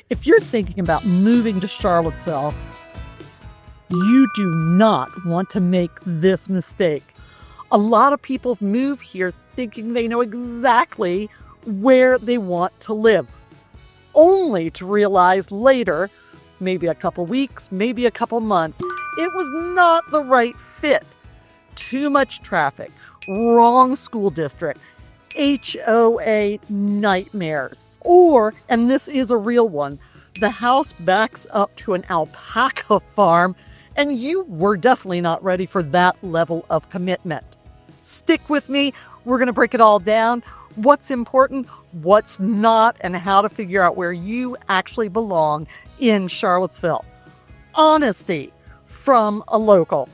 If you're thinking about moving to Charlottesville, you do not want to make this mistake. A lot of people move here thinking they know exactly where they want to live, only to realize later, maybe a couple weeks, maybe a couple months, it was not the right fit. Too much traffic, wrong school district, HOA nightmares. Or, and this is a real one, the house backs up to an alpaca farm and you were definitely not ready for that level of commitment. Stick with me. We're going to break it all down. What's important, what's not, and how to figure out where you actually belong in Charlottesville. Honesty from a local.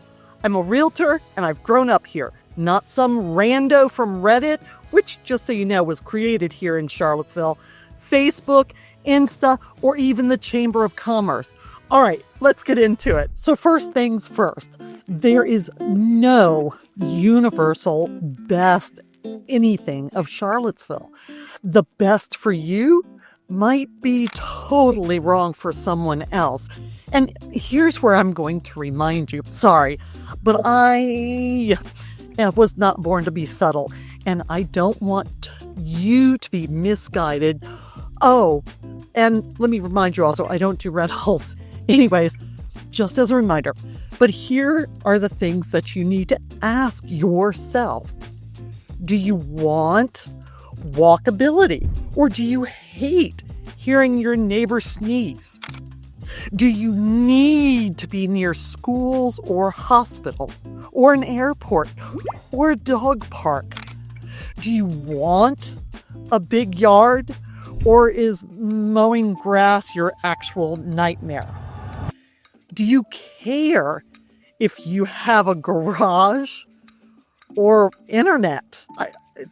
I'm a realtor and I've grown up here, not some rando from Reddit, which, just so you know, was created here in Charlottesville, Facebook, Insta, or even the Chamber of Commerce. All right, let's get into it. So first things first, there is no universal best anything of Charlottesville. The best for you might be totally wrong for someone else. And here's where I'm going to remind you, sorry, but I was not born to be subtle, and I don't want you to be misguided. Oh, and let me remind you also, I don't do rentals. Anyways, just as a reminder, but here are the things that you need to ask yourself. Do you want walkability, or do you hate hearing your neighbor sneeze? Do you need to be near schools or hospitals, or an airport, or a dog park? Do you want a big yard, or is mowing grass your actual nightmare? Do you care if you have a garage or internet?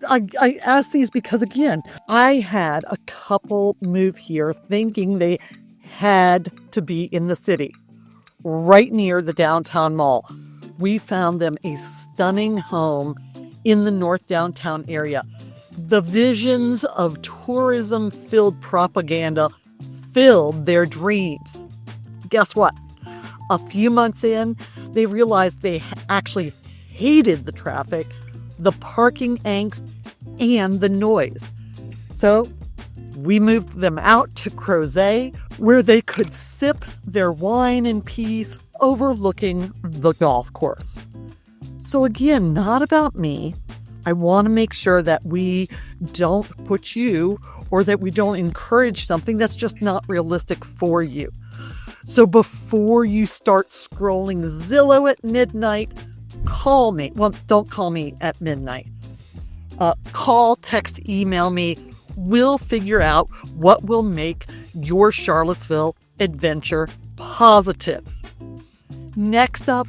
I ask these because, again, I had a couple move here thinking they had to be in the city, right near the downtown mall. We found them a stunning home in the north downtown area. The visions of tourism-filled propaganda filled their dreams. Guess what? A few months in, they realized they actually hated the traffic, the parking angst, and the noise. So we moved them out to Crozet, where they could sip their wine in peace overlooking the golf course. So again, not about me. I want to make sure that we don't put you, or that we don't encourage something that's just not realistic for you. So before you start scrolling Zillow at midnight, call me. Well, don't call me at midnight. Call, text, email me. We'll figure out what will make your Charlottesville adventure positive. Next up,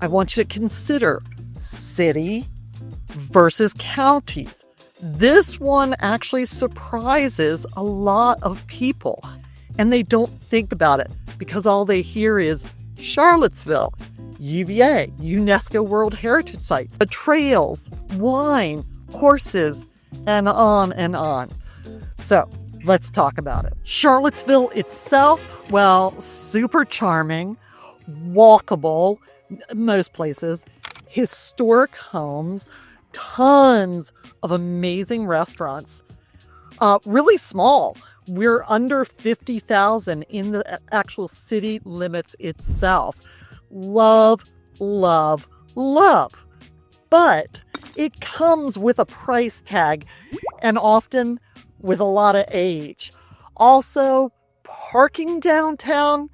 I want you to consider city versus counties. This one actually surprises a lot of people, and they don't think about it because all they hear is Charlottesville, UVA, UNESCO World Heritage Sites, the trails, wine, horses, and on and on. So let's talk about it. Charlottesville itself, well, super charming, walkable, most places, historic homes, tons of amazing restaurants, really small. We're under 50,000 in the actual city limits itself. Love, love, love. But it comes with a price tag, and often with a lot of age. Also, parking downtown,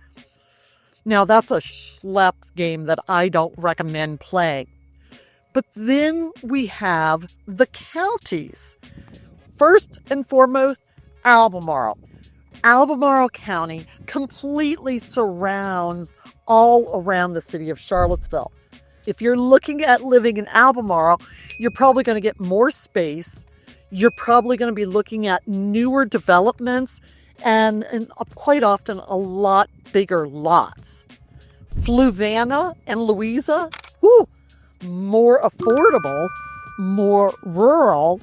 now that's a schlep game that I don't recommend playing. But then we have the counties. First and foremost, Albemarle. Albemarle County completely surrounds all around the city of Charlottesville. If you're looking at living in Albemarle, you're probably going to get more space. You're probably going to be looking at newer developments and quite often a lot bigger lots. Fluvanna and Louisa, more affordable, more rural,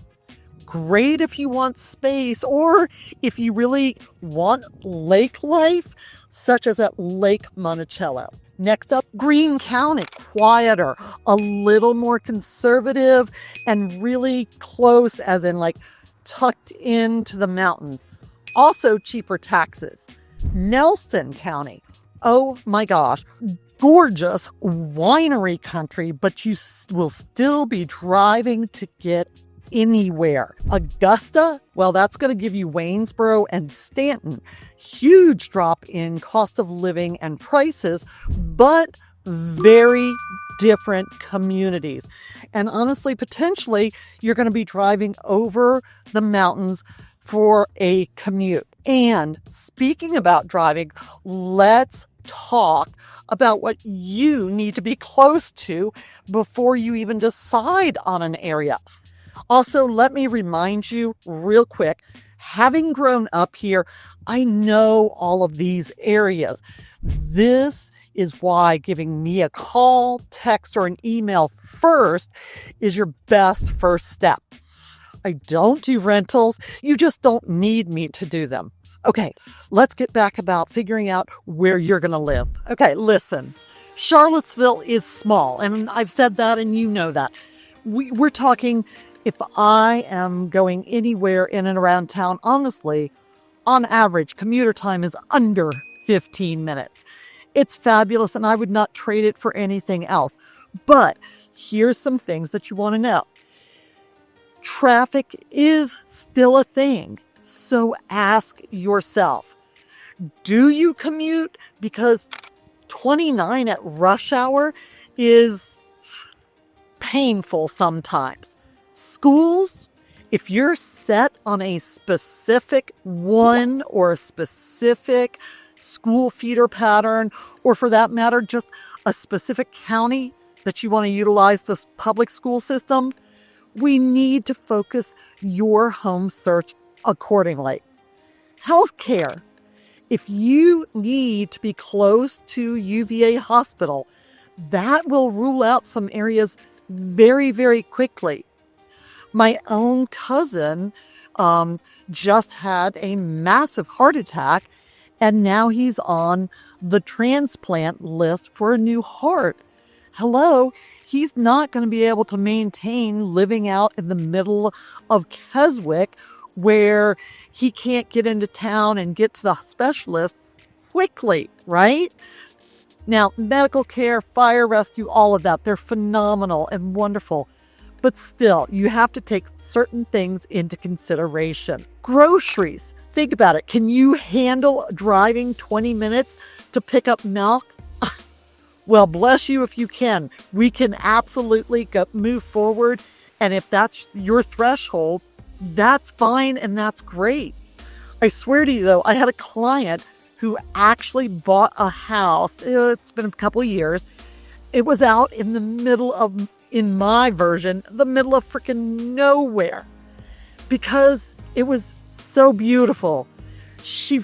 great if you want space or if you really want lake life, such as at Lake Monticello. Next up, Greene County, quieter, a little more conservative, and really close, as in like tucked into the mountains. Also cheaper taxes. Nelson County, oh my gosh, gorgeous winery country, but you will still be driving to get anywhere. Augusta, well, that's going to give you Waynesboro and Stanton. Huge drop in cost of living and prices, but very different communities. And honestly, potentially, you're going to be driving over the mountains for a commute. And speaking about driving, let's talk about what you need to be close to before you even decide on an area. Also, let me remind you real quick, having grown up here, I know all of these areas. This is why giving me a call, text, or an email first is your best first step. I don't do rentals. You just don't need me to do them. Okay, let's get back about figuring out where you're going to live. Okay, listen, Charlottesville is small, and I've said that, and you know that. We're talking, if I am going anywhere in and around town, honestly, on average, commuter time is under 15 minutes. It's fabulous, and I would not trade it for anything else. But here's some things that you want to know. Traffic is still a thing. So ask yourself, do you commute? Because 29 at rush hour is painful sometimes. Schools, if you're set on a specific one or a specific school feeder pattern, or for that matter, just a specific county that you want to utilize the public school systems, we need to focus your home search accordingly. Healthcare. If you need to be close to UVA Hospital, that will rule out some areas very, very quickly. My own cousin just had a massive heart attack, and now he's on the transplant list for a new heart. Hello, he's not going to be able to maintain living out in the middle of Keswick where he can't get into town and get to the specialist quickly, right? Now, medical care, fire rescue, all of that, they're phenomenal and wonderful. But still, you have to take certain things into consideration. Groceries. Think about it. Can you handle driving 20 minutes to pick up milk? Well, bless you if you can. We can absolutely move forward. And if that's your threshold, that's fine and that's great. I swear to you, though, I had a client who actually bought a house. It's been a couple of years. It was out in the middle of, in my version, the middle of freaking nowhere because it was so beautiful. She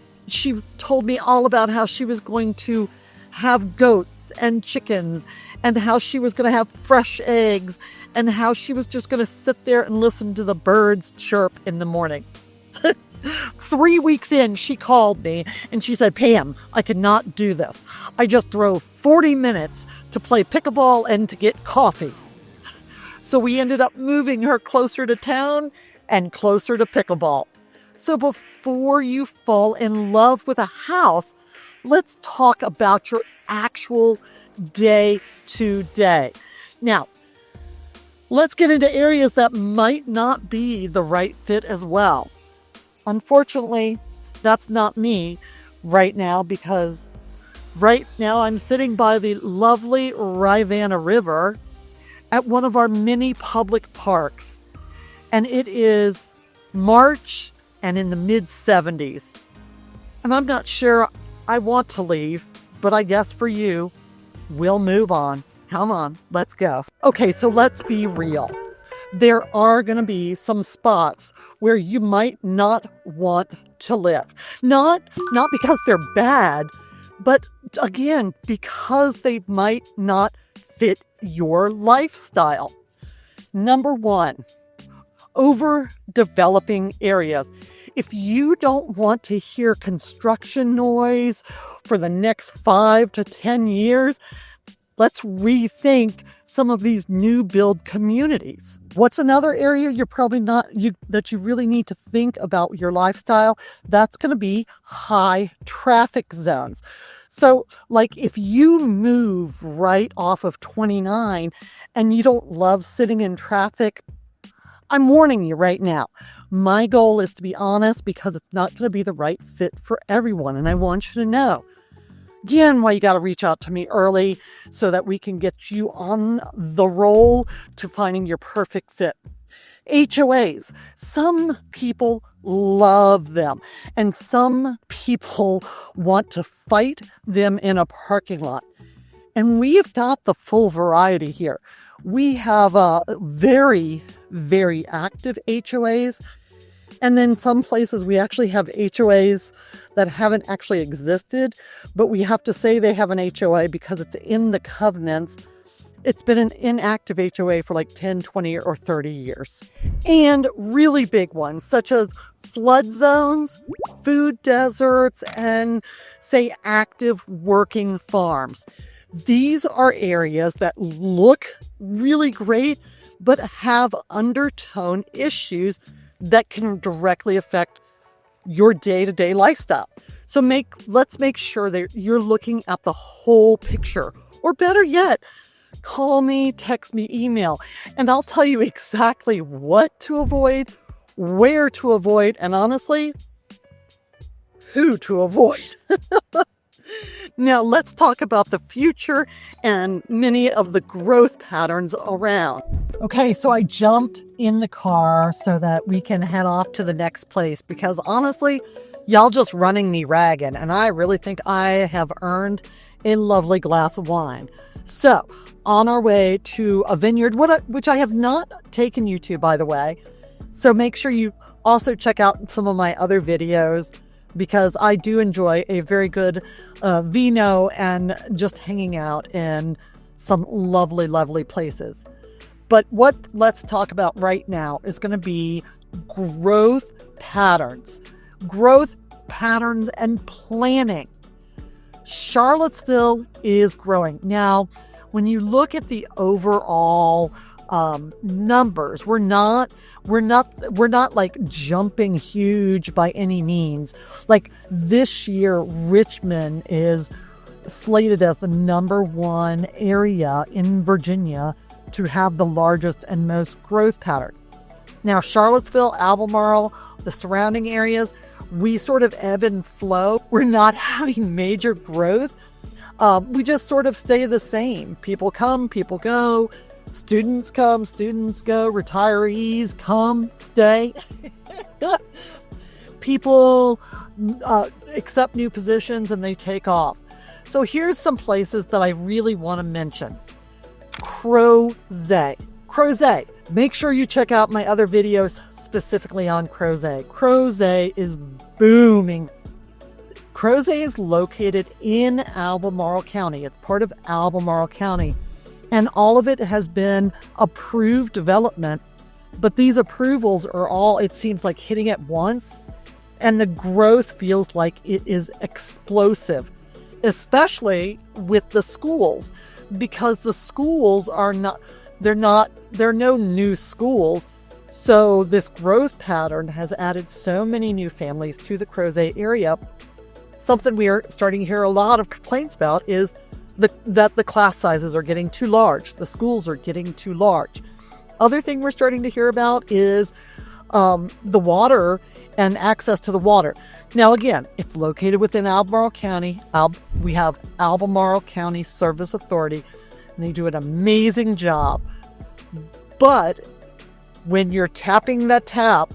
told me all about how she was going to have goats and chickens and how she was going to have fresh eggs and how she was just going to sit there and listen to the birds chirp in the morning. 3 weeks in, she called me and she said, Pam, I cannot do this. I just drove 40 minutes to play pickleball and to get coffee. So we ended up moving her closer to town and closer to pickleball. So before you fall in love with a house, let's talk about your actual day-to-day. Now, let's get into areas that might not be the right fit as well. Unfortunately, that's not me right now because right now I'm sitting by the lovely Rivanna River at one of our many public parks. And it is March and in the mid-70s. And I'm not sure I want to leave, but I guess for you, we'll move on. Come on, let's go. Okay, so let's be real. There are going to be some spots where you might not want to live. Not because they're bad, but again, because they might not fit your lifestyle. Number one, overdeveloping areas. If you don't want to hear construction noise for the next 5 to 10 years, let's rethink some of these new build communities. What's another area that you really need to think about your lifestyle? That's going to be high traffic zones. So like if you move right off of 29 and you don't love sitting in traffic, I'm warning you right now. My goal is to be honest because it's not going to be the right fit for everyone. And I want you to know, again, why you got to reach out to me early so that we can get you on the roll to finding your perfect fit. HOAs. Some people love them and some people want to fight them in a parking lot. And we've got the full variety here. We have very, very active HOAs. And then some places we actually have HOAs that haven't actually existed, but we have to say they have an HOA because it's in the covenants. It's been an inactive HOA for like 10, 20, or 30 years. And really big ones, such as flood zones, food deserts, and say active working farms. These are areas that look really great, but have undertone issues that can directly affect your day-to-day lifestyle. So let's make sure that you're looking at the whole picture. Or better yet, call me, text me, email, and I'll tell you exactly what to avoid, where to avoid, and honestly, who to avoid. Now let's talk about the future and many of the growth patterns around. Okay, so I jumped in the car so that we can head off to the next place because honestly, y'all just running me ragged and I really think I have earned a lovely glass of wine. So, on our way to a vineyard, which I have not taken you to, by the way. So make sure you also check out some of my other videos because I do enjoy a very good vino and just hanging out in some lovely, lovely places. But what let's talk about right now is going to be growth patterns and planning. Charlottesville is growing. Now, when you look at the overall numbers, we're not like jumping huge by any means. Like this year, Richmond is slated as the #1 area in Virginia to have the largest and most growth patterns. Now, Charlottesville, Albemarle, the surrounding areas, we sort of ebb and flow. We're not having major growth. We just sort of stay the same. People come, people go. Students come, students go. Retirees come, stay. People accept new positions and they take off. So here's some places that I really want to mention. Crozet. Make sure you check out my other videos specifically on Crozet. Crozet is booming. Crozet is located in Albemarle County. It's part of Albemarle County. And all of it has been approved development. But these approvals are all, it seems like, hitting at once. And the growth feels like it is explosive, especially with the schools. Because the schools are they're no new schools. So this growth pattern has added so many new families to the Crozet area. Something we are starting to hear a lot of complaints about is that the class sizes are getting too large. The schools are getting too large. Other thing we're starting to hear about is the water and access to the water. Now, again, it's located within Albemarle County. We have Albemarle County Service Authority, and they do an amazing job. But when you're tapping that tap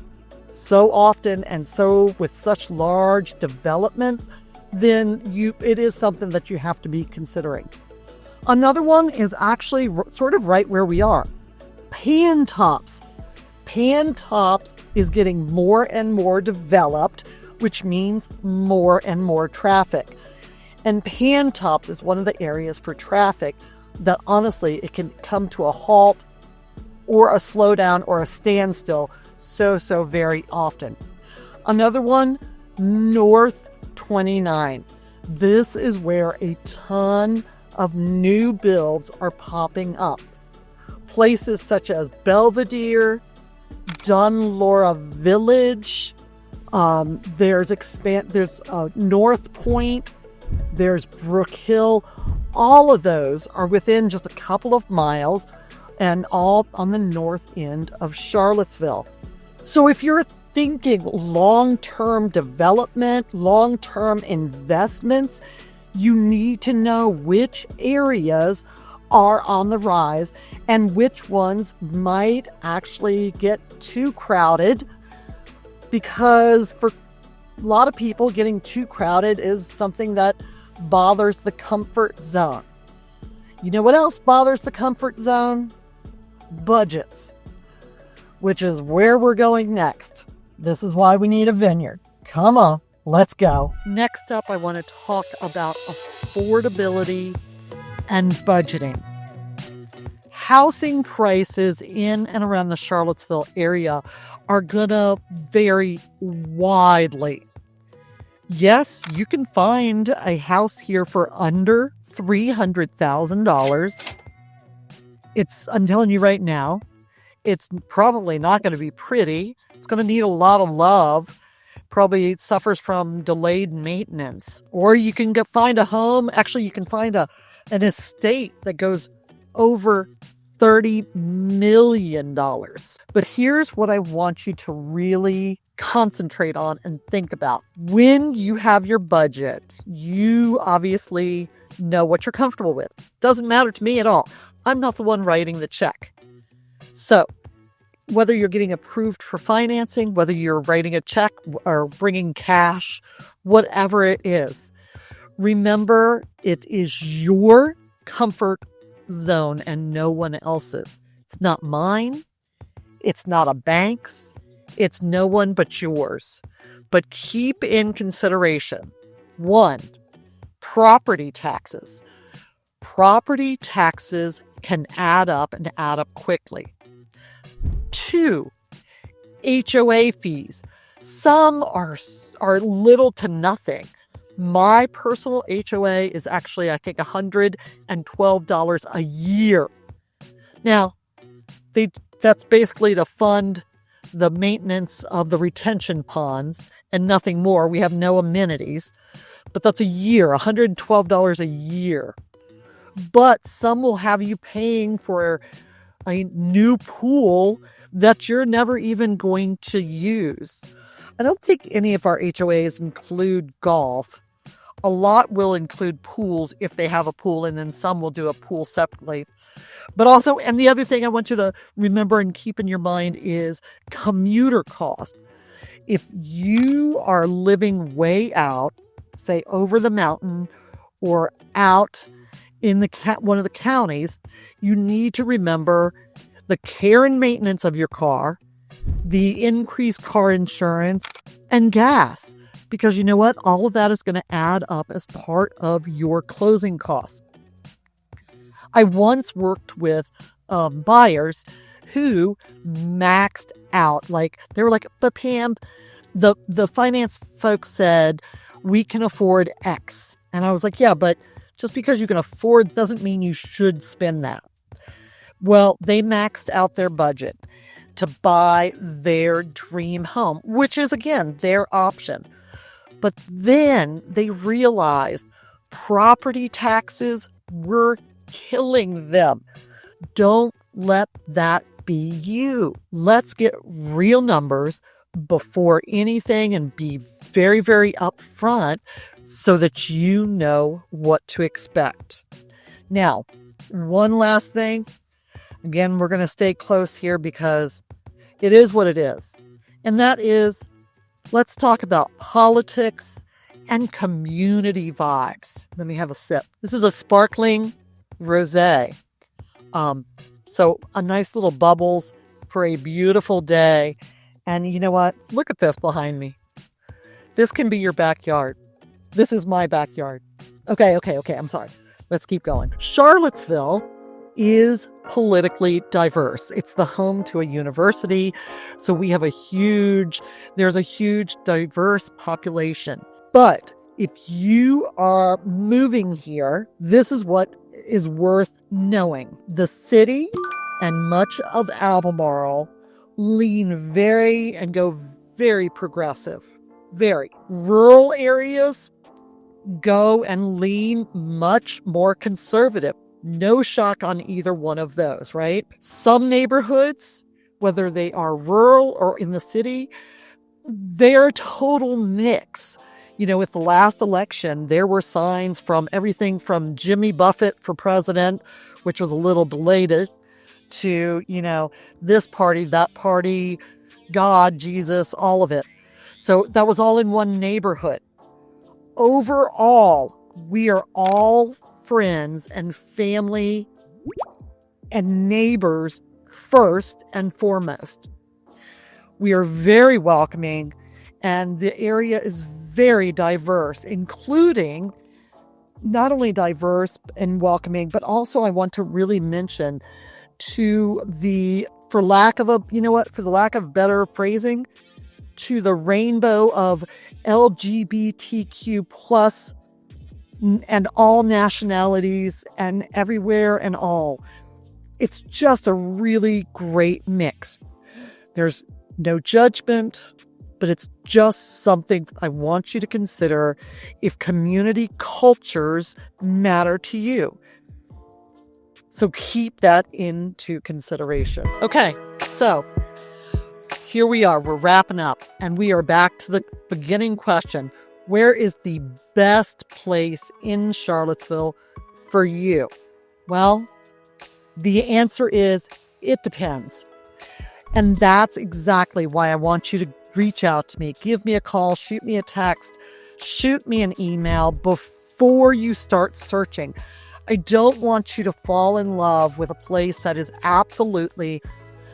so often and so with such large developments, then it is something that you have to be considering. Another one is actually sort of right where we are. Pantops. Pantops is getting more and more developed, which means more and more traffic. And Pantops is one of the areas for traffic that honestly, it can come to a halt or a slowdown or a standstill so very often. Another one, North 29. This is where a ton of new builds are popping up. Places such as Belvedere, Dunlora Village, there's North Point, there's Brook Hill. All of those are within just a couple of miles and all on the north end of Charlottesville. So if you're thinking long-term development, long-term investments, you need to know which areas are on the rise and which ones might actually get too crowded, because for a lot of people, getting too crowded is something that bothers the comfort zone. You know what else bothers the comfort zone? Budgets, which is where we're going next. This is why we need a vineyard. Come on, let's go. Next up, I want to talk about affordability and budgeting. Housing prices in and around the Charlottesville area are gonna vary widely. Yes, you can find a house here for under $300,000. I'm telling you right now, it's probably not going to be pretty. It's going to need a lot of love. Probably suffers from delayed maintenance. Or you can find a home. Actually, you can find an estate that goes over $30 million. But here's what I want you to really concentrate on and think about. When you have your budget, you obviously know what you're comfortable with. Doesn't matter to me at all. I'm not the one writing the check. So whether you're getting approved for financing, whether you're writing a check or bringing cash, whatever it is, remember it is your comfort zone and no one else's. It's not mine. It's not a bank's. It's no one but yours. But keep in consideration, 1, property taxes. Property taxes can add up and add up quickly. 2, HOA fees. Some are little to nothing. My personal HOA is actually, I think, $112 a year. Now, that's basically to fund the maintenance of the retention ponds and nothing more. We have no amenities, but that's a year, $112 a year. But some will have you paying for a new pool that you're never even going to use. I don't think any of our HOAs include golf. A lot will include pools if they have a pool, and then some will do a pool separately. But also, and the other thing I want you to remember and keep in your mind is commuter cost. If you are living way out, say over the mountain or out in one of the counties, you need to remember the care and maintenance of your car, the increased car insurance, and gas. Because you know what? All of that is going to add up as part of your closing costs. I once worked with buyers who maxed out. They were like, but Pam, the finance folks said we can afford X. And I was like, yeah, but just because you can afford doesn't mean you should spend that. Well, they maxed out their budget to buy their dream home, which is, again, their option. But then they realized property taxes were killing them. Don't let that be you. Let's get real numbers before anything and be very, very upfront so that you know what to expect. Now, one last thing. Again, we're going to stay close here because it is what it is. And that is, let's talk about politics and community vibes. Let me have a sip. This is a sparkling rosé. So a nice little bubbles for a beautiful day. And you know what? Look at this behind me. This can be your backyard. This is my backyard. Okay. I'm sorry. Let's keep going. Charlottesville is politically diverse. It's the home to a university, so we have there's a huge diverse population. But if you are moving here, this is what is worth knowing. The city and much of Albemarle go very progressive. Very. Rural areas go and lean much more conservative. No shock on either one of those, right? Some neighborhoods, whether they are rural or in the city, they're a total mix. With the last election, there were signs from everything from Jimmy Buffett for president, which was a little belated, to, this party, that party, God, Jesus, all of it. So that was all in one neighborhood. Overall, we are all friends and family and neighbors first and foremost. We are very welcoming, and the area is very diverse, including not only diverse and welcoming, but also I want to really mention for lack of better phrasing, to the rainbow of LGBTQ plus and all nationalities and everywhere and all. It's just a really great mix. There's no judgment, but it's just something I want you to consider if community cultures matter to you. So keep that into consideration. Okay, so here we are. We're wrapping up, and we are back to the beginning question. Where is the best place in Charlottesville for you? Well, the answer is it depends. And that's exactly why I want you to reach out to me. Give me a call, shoot me a text, shoot me an email before you start searching. I don't want you to fall in love with a place that is absolutely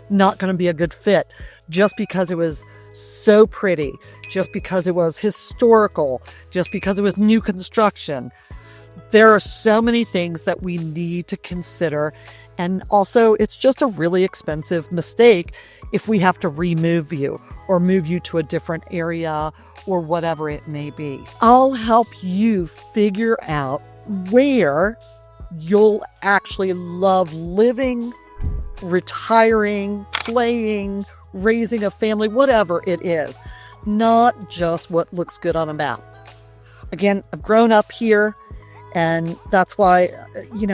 not going to be a good fit just because it was so pretty, just because it was historical, just because it was new construction. There are so many things that we need to consider. And also, it's just a really expensive mistake if we have to remove you or move you to a different area or whatever it may be. I'll help you figure out where you'll actually love living, retiring, playing, raising a family, whatever it is, not just what looks good on a map. Again, I've grown up here, and that's why,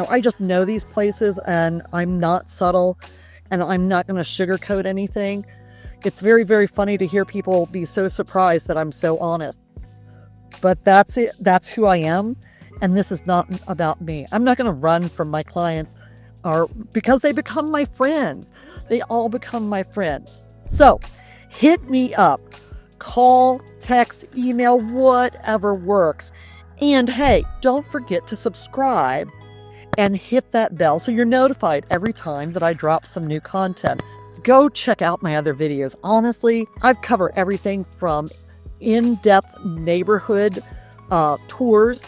I just know these places, and I'm not subtle, and I'm not going to sugarcoat anything. It's very, very funny to hear people be so surprised that I'm so honest. But that's it. That's who I am, and this is not about me. I'm not going to run from my clients because they become my friends. They all become my friends. So hit me up. Call, text, email, whatever works. And hey, don't forget to subscribe and hit that bell so you're notified every time that I drop some new content. Go check out my other videos. Honestly, I've covered everything from in-depth neighborhood tours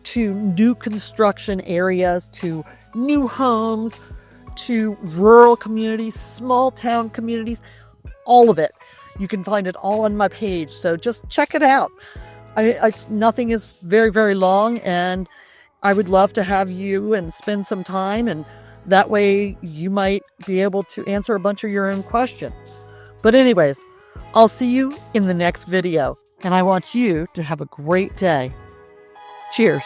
to new construction areas, to new homes, to rural communities, small town communities, all of it. You can find it all on my page, so just check it out. Nothing is very, very long, and I would love to have you and spend some time, and that way you might be able to answer a bunch of your own questions. But anyways, I'll see you in the next video, and I want you to have a great day. Cheers.